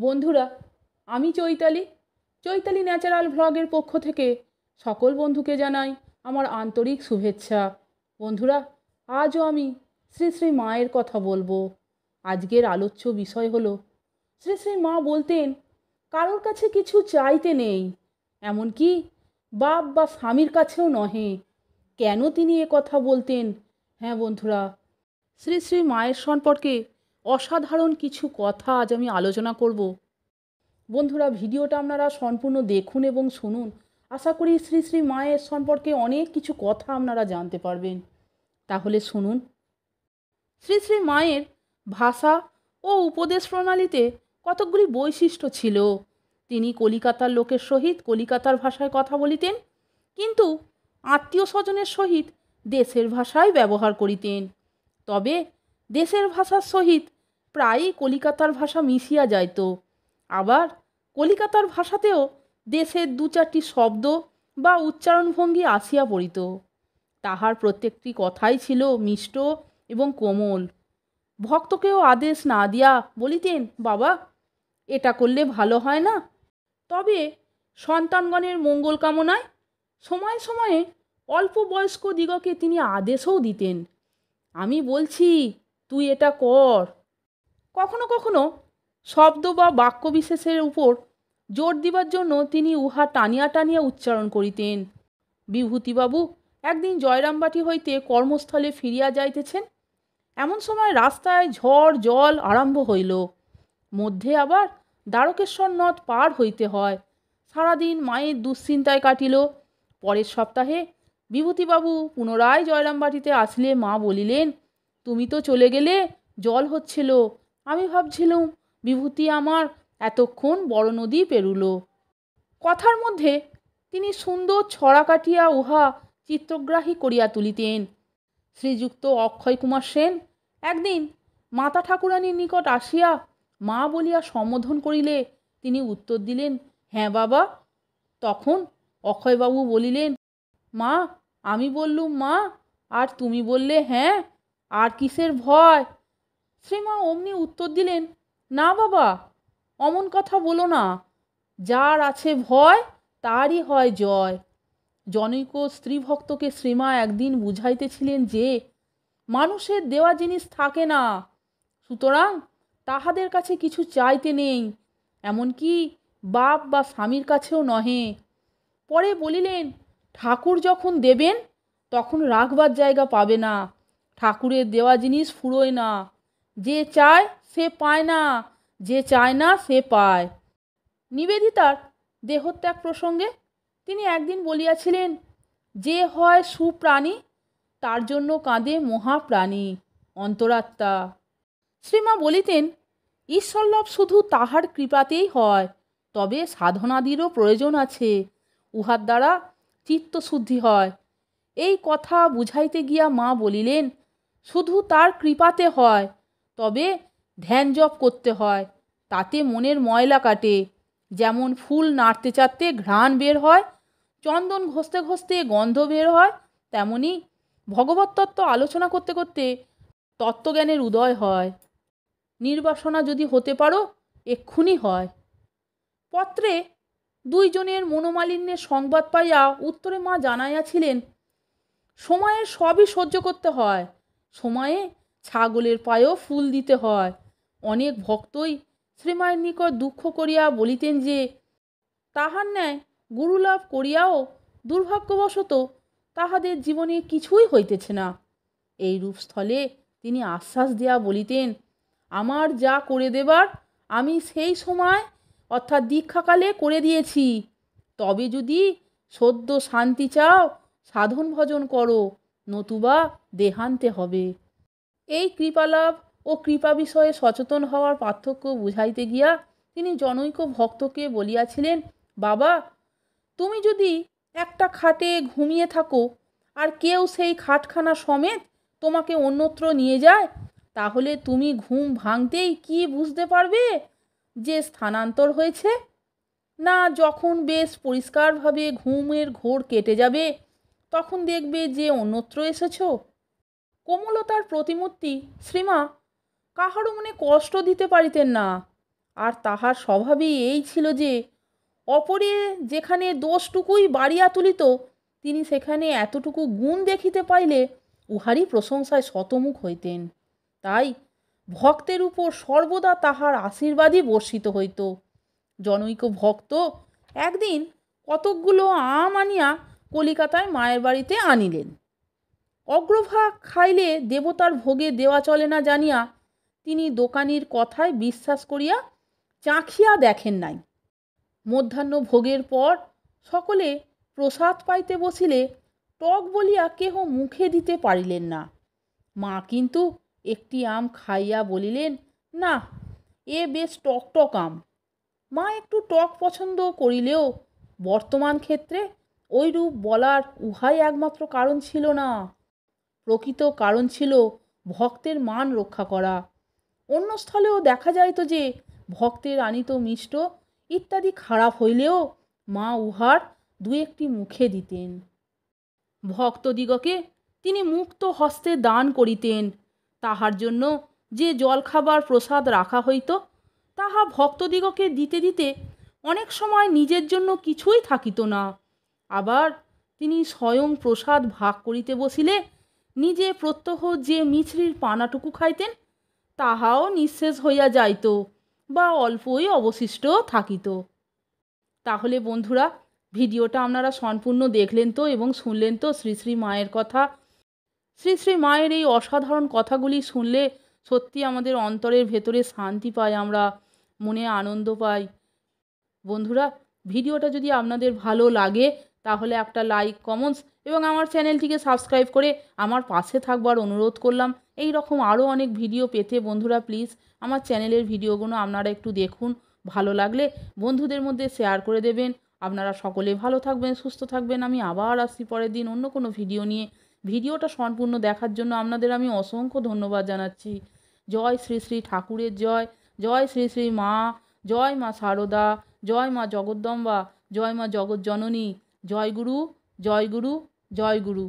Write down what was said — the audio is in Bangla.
বন্ধুরা, আমি চৈতালি চৈতালি ন্যাচারাল ভ্লগের পক্ষ থেকে সকল বন্ধুকে জানাই আমার আন্তরিক শুভেচ্ছা। বন্ধুরা, আজও আমি শ্রী শ্রী মায়ের কথা বলবো। আজকের আলোচ্য বিষয় হলো, শ্রী শ্রী মা বলতেন কারোর কাছে কিছু চাইতে নেই, এমনকি বাপ বা স্বামীর কাছেও নহে। কেন তিনি এ কথা বলতেন? হ্যাঁ বন্ধুরা, শ্রী শ্রী মায়ের সম্পর্কে অসাধারণ কিছু কথা আজ আমি আলোচনা করব। বন্ধুরা, ভিডিওটা আপনারা সম্পূর্ণ দেখুন এবং শুনুন। আশা করি শ্রী শ্রী মায়ের সম্পর্কে অনেক কিছু কথা আপনারা জানতে পারবেন। তাহলে শুনুন। শ্রী শ্রী মায়ের ভাষা ও উপদেশ প্রণালীতে কতকগুলি বৈশিষ্ট্য ছিল। তিনি কলিকাতার লোকের সহিত কলিকাতার ভাষায় কথা বলিতেন, কিন্তু আত্মীয় স্বজনের সহিত দেশের ভাষায় ব্যবহার করিতেন। তবে দেশের ভাষার সহিত প্রায়ই কলিকাতার ভাষা মিশিয়া যাইত। আবার কলিকাতার ভাষাতেও দেশের দু চারটি শব্দ বা উচ্চারণভঙ্গি আসিয়া পড়িত। তাহার প্রত্যেকটি কথাই ছিল মিষ্ট এবং কোমল। ভক্তকেও আদেশ না দিয়া বলিতেন, বাবা এটা করলে ভালো হয় না। তবে সন্তানগণের মঙ্গল কামনায় সময়ে সময়ে অল্প বয়স্ক দিগকে তিনি আদেশও দিতেন, আমি বলছি তুই এটা কর। কখনো কখনো শব্দ বা বাক্য বিশেষের উপর জোর দিবার জন্য তিনি উহা টানিয়া টানিয়া উচ্চারণ করিতেন। বিভূতিবাবু একদিন জয়রামবাটি হইতে কর্মস্থলে ফিরিয়া যাইতেছেন। এমন সময় রাস্তায় ঝড় জল আরম্ভ হইল। মধ্যে আবার দ্বারকেশ্বর নদ পার হইতে হয়। সারাদিন মায়ের দুশ্চিন্তায় কাটিল। পরের সপ্তাহে বিভূতিবাবু পুনরায় জয়রামবাটিতে আসলে মা বলিলেন, তুমি তো চলে গেলে, জল হচ্ছিল, আমি ভাবছিলুম বিভূতি আমার এতক্ষণ বড় নদী পেরুল। কথার মধ্যে তিনি সুন্দর ছড়া কাটিয়া উহা চিত্রগ্রাহী করিয়া তুলিতেন। শ্রীযুক্ত অক্ষয় কুমার সেন একদিন মাতা ঠাকুরানীর নিকট আসিয়া মা বলিয়া সম্বোধন করিলে তিনি উত্তর দিলেন, হ্যাঁ বাবা। তখন অক্ষয়বাবু বলিলেন, মা, আমি বললুম মা, আর তুমি বললে হ্যাঁ, আর কিসের ভয়? শ্রীমা অমনি উত্তর দিলেন, না বাবা, অমন কথা বলো না, যার আছে ভয় তারই হয় জয়। জনৈক স্ত্রী ভক্তকে শ্রীমা একদিন বুঝাইতেছিলেন যে মানুষের দেওয়া জিনিস থাকে না, সুতরাং তাহাদের কাছে কিছু চাইতে নেই, এমনকি বাপ বা স্বামীর কাছেও নহে। পরে বলিলেন, ঠাকুর যখন দেবেন তখন রাখবার জায়গা পাবে না। ঠাকুরের দেওয়া জিনিস ফুরোয় না, যে চায় সে পায় না, যে চায় না সে পায়। নিবেদিতার দেহত্যাগ প্রসঙ্গে তিনি একদিন বলিয়াছিলেন, যে হয় সুপ্রাণী তার জন্য কাঁদে মহাপ্রাণী, অন্তরাত্মা। শ্রীমা বলিতেন, ঈশ্বরলাভ শুধু তাহার কৃপাতেই হয়, তবে সাধনাদিরও প্রয়োজন আছে, উহার দ্বারা চিত্তশুদ্ধি হয়। এই কথা বুঝাইতে গিয়া মা বলিলেন, শুধু তার কৃপাতে হয়, তবে ধ্যান জপ করতে হয়, তাতে মনের ময়লা কাটে। যেমন ফুল নাড়তে চাড়তে ঘ্রাণ বের হয়, চন্দন ঘষতে ঘষতে গন্ধ বের হয়, তেমনি ভগবত তত্ত্ব আলোচনা করতে করতে তত্ত্বজ্ঞানের উদয় হয়। নির্বাসনা যদি হতে পারো এক্ষুনি হয়। পত্রে দুইজনের মনোমালিন্যের সংবাদ পাইয়া উত্তরে মা জানাইয়াছিলেন, সময়ের সবই সহ্য করতে হয়, সময়ে ছাগলের পায়েও ফুল দিতে হয়। অনেক ভক্তই শ্রীমায়ের নিকট দুঃখ করিয়া বলিতেন যে তাহার ন্যায় গুরুলাভ করিয়াও দুর্ভাগ্যবশত তাহাদের জীবনে কিছুই হইতেছে না। এইরূপ স্থলে তিনি আশ্বাস দিয়া বলিতেন, আমার যা করে দেবার আমি সেই সময় অর্থাৎ দীক্ষাকালে করে দিয়েছি, তবে যদি সদ্য শান্তি চাও সাধন ভজন করো, নতুবা দেহান্তে হবে। এই কৃপালাভ ও কৃপা বিষয়ে সচেতন হওয়ার পার্থক্য বুঝাইতে গিয়া তিনি জনৈক ভক্তকে বলিয়াছিলেন, বাবা, তুমি যদি একটা খাটে ঘুমিয়ে থাকো আর কেউ সেই খাটখানা সমেত তোমাকে অন্যত্র নিয়ে যায়, তাহলে তুমি ঘুম ভাঙতেই কি বুঝতে পারবে যে স্থানান্তর হয়েছে? না যখন বেশ পরিষ্কারভাবে ঘুমের ঘোর কেটে যাবে তখন দেখবে যে অন্যত্র এসেছ? কোমলতার প্রতিমূর্তি শ্রীমা কাহারও মনে কষ্ট দিতে পারিতেন না। আর তাহার স্বভাবেই এই ছিল যে অপরে যেখানে দোষটুকুই বাড়িয়া তুলিত, তিনি সেখানে এতটুকু গুণ দেখিতে পাইলে উহারই প্রশংসায় শতমুখ হইতেন। তাই ভক্তের উপর সর্বদা তাহার আশীর্বাদই বর্ষিত হইত। জনৈক ভক্ত একদিন কতকগুলো আম আনিয়া কলিকাতায় মায়ের বাড়িতে আনিলেন। অগ্রভাগ খাইলে দেবতার ভোগে দেওয়া চলে না জানিয়া তিনি দোকানির কথায় বিশ্বাস করিয়া চাখিয়া দেখেন নাই। মধ্যাহ্ন ভোগের পর সকলে প্রসাদ পাইতে বসিলে টক বলিয়া কেহ মুখে দিতে পারিলেন না। মা কিন্তু একটি আম খাইয়া বলিলেন, না, এ বেশ টক আম। মা একটু টক পছন্দ করিলেও বর্তমান ক্ষেত্রে ওইরূপ বলার উহাই একমাত্র কারণ ছিল না। প্রকৃত কারণ ছিল ভক্তের মান রক্ষা করা। অন্য স্থলেও দেখা যাইত যে ভক্তের আনিত মিষ্ট ইত্যাদি খারাপ হইলেও মা উহার দু একটি মুখে দিতেন। ভক্তদিগকে তিনি মুক্ত হস্তে দান করিতেন। তাহার জন্য যে জলখাবার প্রসাদ রাখা হইত, তাহা ভক্তদিগকে দিতে দিতে অনেক সময় নিজের জন্য কিছুই থাকিত না। আবার তিনি স্বয়ং প্রসাদ ভাগ করিতে বসিলে নিজে প্রত্যহ যে মিছরির পানাটুকু খাইতেন, তাহাও নিঃশেষ হইয়া যাইত বা অল্পই অবশিষ্ট থাকিত। তাহলে বন্ধুরা, ভিডিওটা আপনারা সম্পূর্ণ দেখলেন তো এবং শুনলেন তো শ্রী শ্রী মায়ের কথা। শ্রী শ্রী মায়ের এই অসাধারণ কথাগুলি শুনলে সত্যি আমাদের অন্তরের ভেতরে শান্তি পাই, আমরা মনে আনন্দ পাই। বন্ধুরা, ভিডিওটা যদি আপনাদের ভালো লাগে তাহলে একটা লাইক, কমেন্টস এবং আমার চ্যানেলটিকে সাবস্ক্রাইব করে আমার পাশে থাকবার অনুরোধ করলাম। এই রকম আরও অনেক ভিডিও পেতে বন্ধুরা প্লিজ আমার চ্যানেলের ভিডিওগুলো আপনারা একটু দেখুন। ভালো লাগলে বন্ধুদের মধ্যে শেয়ার করে দেবেন। আপনারা সকলে ভালো থাকবেন, সুস্থ থাকবেন। আমি আবার আসছি পরের দিন অন্য কোনো ভিডিও নিয়ে। ভিডিওটা সম্পূর্ণ দেখার জন্য আপনাদের আমি অসংখ্য ধন্যবাদ জানাচ্ছি। জয় শ্রী শ্রী ঠাকুরের জয়, জয় শ্রী শ্রী মা, জয় মা শারদা, জয় মা জগদ্দম্বা, জয় মা জগজ্জননী, জয় গুরু, জয় গুরু, জয় গুরু।